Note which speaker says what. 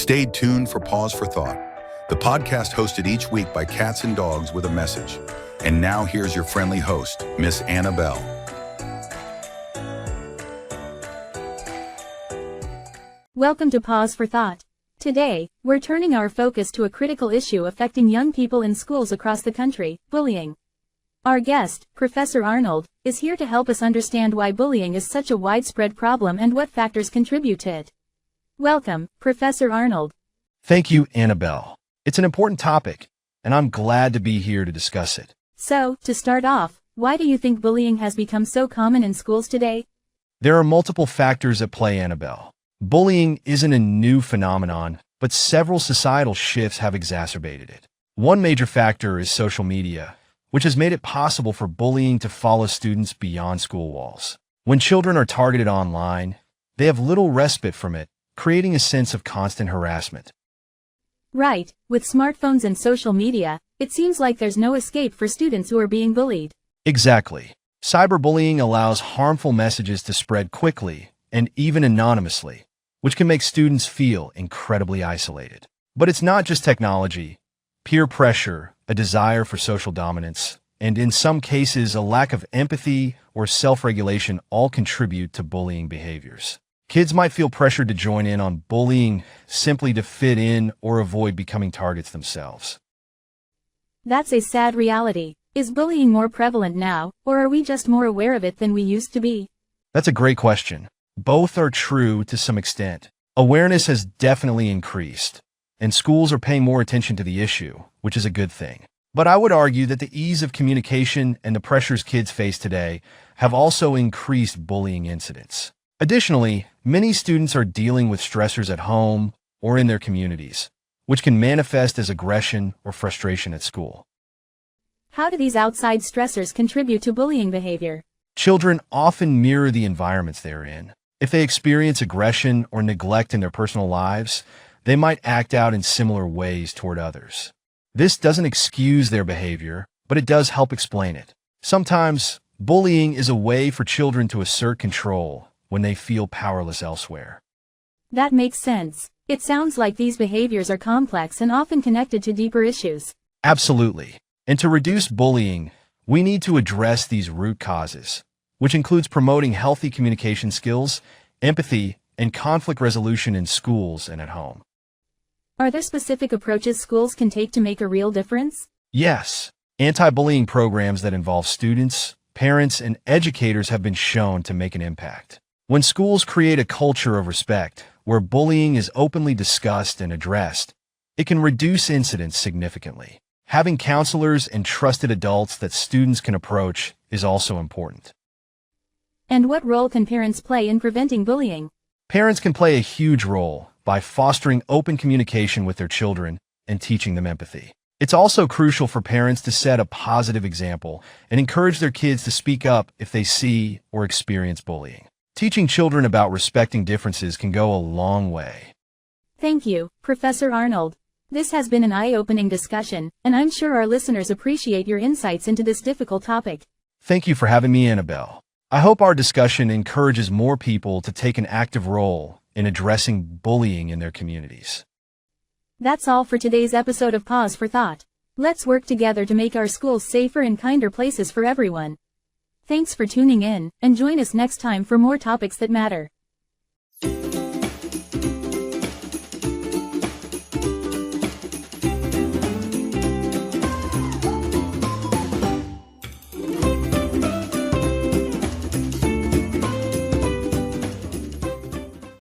Speaker 1: Stay tuned for Pause for Thought, the podcast hosted each week by cats and dogs with a message. And now here's your friendly host, Miss Anna Belle.
Speaker 2: Welcome to Pause for Thought. Today, we're turning our focus to a critical issue affecting young people in schools across the country, bullying. Our guest, Professor Arnold, is here to help us understand why bullying is such a widespread problem and what factors contribute to it. Welcome, Professor Arnold.
Speaker 3: Thank you, Anna Belle. It's an important topic, and I'm glad to be here to discuss it.
Speaker 2: So, to start off, why do you think bullying has become so common in schools today?
Speaker 3: There are multiple factors at play, Anna Belle. Bullying isn't a new phenomenon, but several societal shifts have exacerbated it. One major factor is social media, which has made it possible for bullying to follow students beyond school walls. When children are targeted online, they have little respite from it, creating a sense of constant harassment.
Speaker 2: Right, with smartphones and social media, it seems like there's no escape for students who are being bullied.
Speaker 3: Exactly. Cyberbullying allows harmful messages to spread quickly and even anonymously, which can make students feel incredibly isolated. But it's not just technology. Peer pressure, a desire for social dominance, and in some cases a lack of empathy or self-regulation all contribute to bullying behaviors. Kids might feel pressured to join in on bullying simply to fit in or avoid becoming targets themselves.
Speaker 2: That's a sad reality. Is bullying more prevalent now, or are we just more aware of it than we used to be?
Speaker 3: That's a great question. Both are true to some extent. Awareness has definitely increased, and schools are paying more attention to the issue, which is a good thing. But I would argue that the ease of communication and the pressures kids face today have also increased bullying incidents. Additionally, many students are dealing with stressors at home or in their communities, which can manifest as aggression or frustration at school.
Speaker 2: How do these outside stressors contribute to bullying behavior?
Speaker 3: Children often mirror the environments they're in. If they experience aggression or neglect in their personal lives, they might act out in similar ways toward others. This doesn't excuse their behavior, but it does help explain it. Sometimes, bullying is a way for children to assert control when they feel powerless elsewhere.
Speaker 2: That makes sense. It sounds like these behaviors are complex and often connected to deeper issues.
Speaker 3: Absolutely. And to reduce bullying, we need to address these root causes, which includes promoting healthy communication skills, empathy, and conflict resolution in schools and at home.
Speaker 2: Are there specific approaches schools can take to make a real difference?
Speaker 3: Yes. Anti-bullying programs that involve students, parents, and educators have been shown to make an impact. When schools create a culture of respect, where bullying is openly discussed and addressed, it can reduce incidents significantly. Having counselors and trusted adults that students can approach is also important.
Speaker 2: And what role can parents play in preventing bullying?
Speaker 3: Parents can play a huge role by fostering open communication with their children and teaching them empathy. It's also crucial for parents to set a positive example and encourage their kids to speak up if they see or experience bullying. Teaching children about respecting differences can go a long way.
Speaker 2: Thank you, Professor Arnold. This has been an eye-opening discussion, and I'm sure our listeners appreciate your insights into this difficult topic.
Speaker 3: Thank you for having me, Anna Belle. I hope our discussion encourages more people to take an active role in addressing bullying in their communities.
Speaker 2: That's all for today's episode of Pause for Thought. Let's work together to make our schools safer and kinder places for everyone. Thanks for tuning in, and join us next time for more topics that matter.